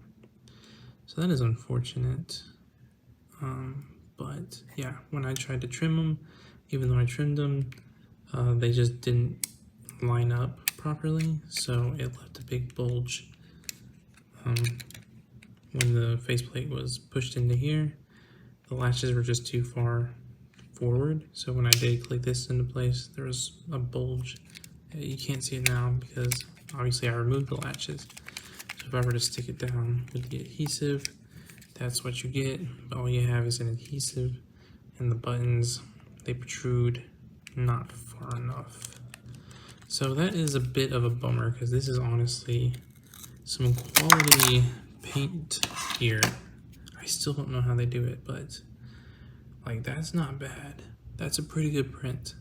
So that is unfortunate. But yeah, when I tried to trim them, even though I trimmed them, they just didn't line up properly. So it left a big bulge when the faceplate was pushed into here. The latches were just too far forward. So when I did click this into place, there was a bulge. You can't see it now because obviously I removed the latches. So if I were to stick it down with the adhesive, that's what you get. All you have is an adhesive, and the buttons, they protrude not far enough. So that is a bit of a bummer because this is honestly some quality paint here. I still don't know how they do it, but like that's not bad. That's a pretty good print.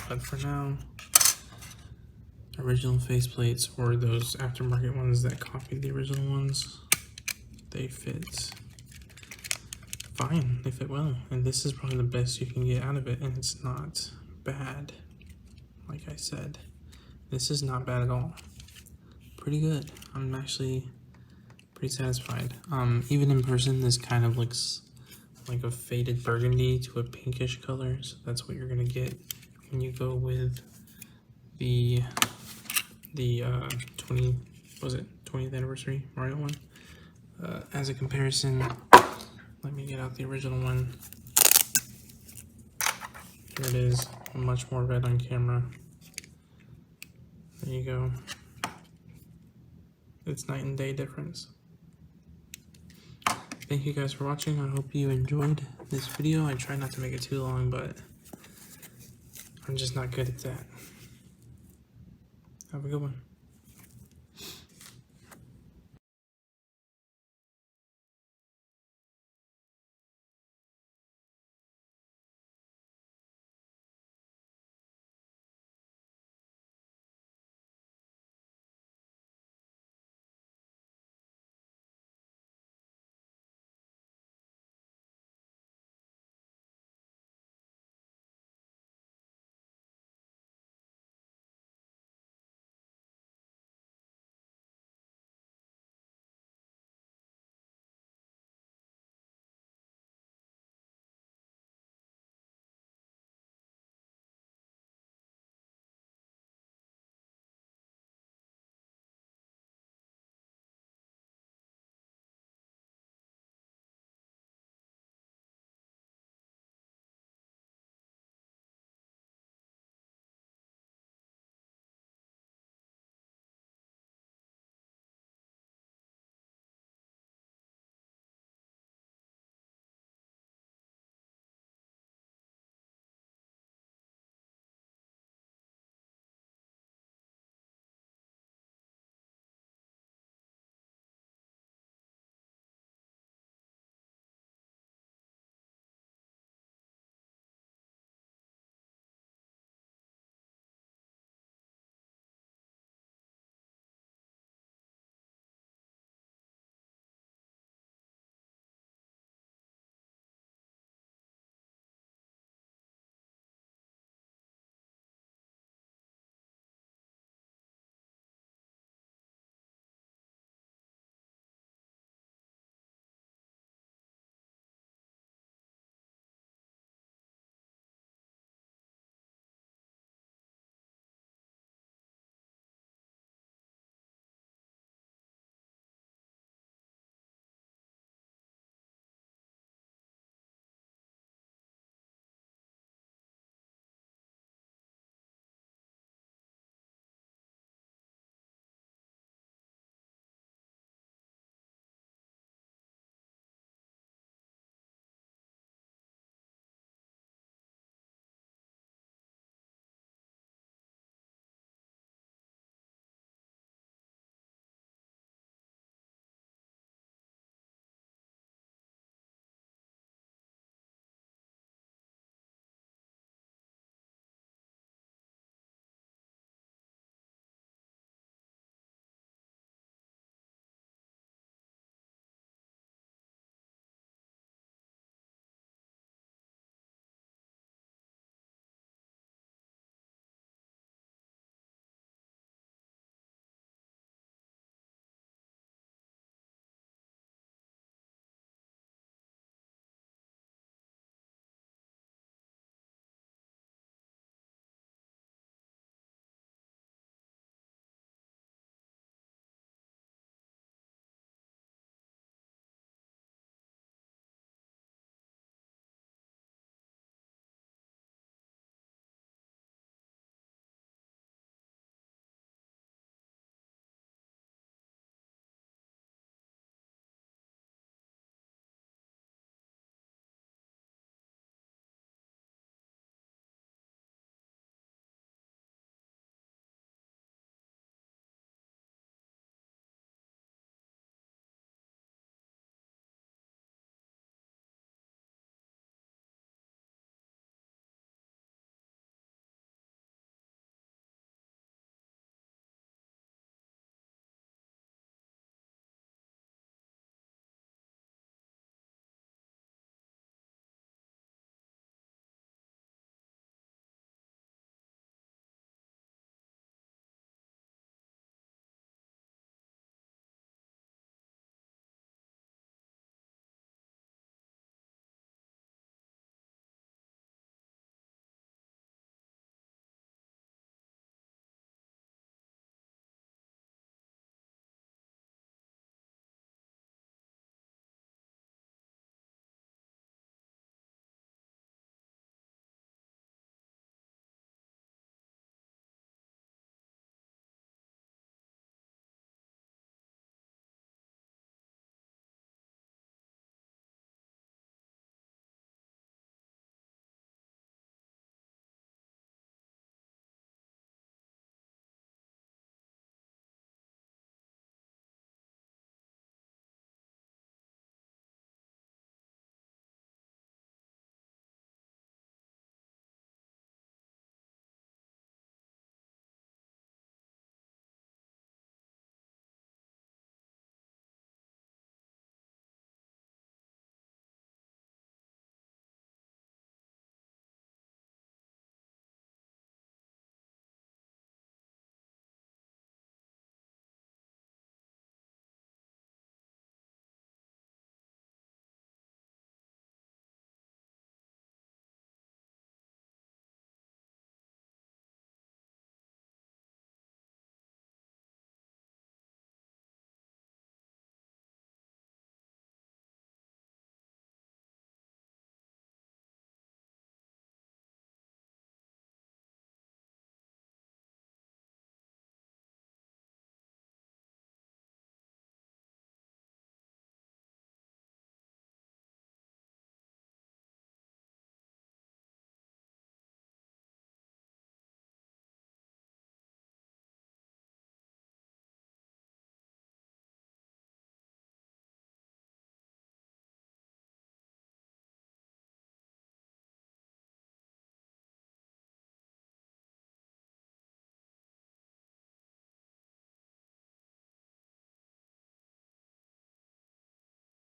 But for now, original faceplates or those aftermarket ones that copied the original ones, they fit fine. They fit well, and this is probably the best you can get out of it, and it's not bad. Like I said, this is not bad at all. Pretty good. I'm actually pretty satisfied. Even in person, this kind of looks like a faded burgundy to a pinkish color, so that's what you're gonna get when you go with the 20th anniversary Mario one. As a comparison, let me get out the original one. Here it is, much more red on camera. There you go. It's night and day difference. Thank you guys for watching. I hope you enjoyed this video. I try not to make it too long, but I'm just not good at that. Have a good one.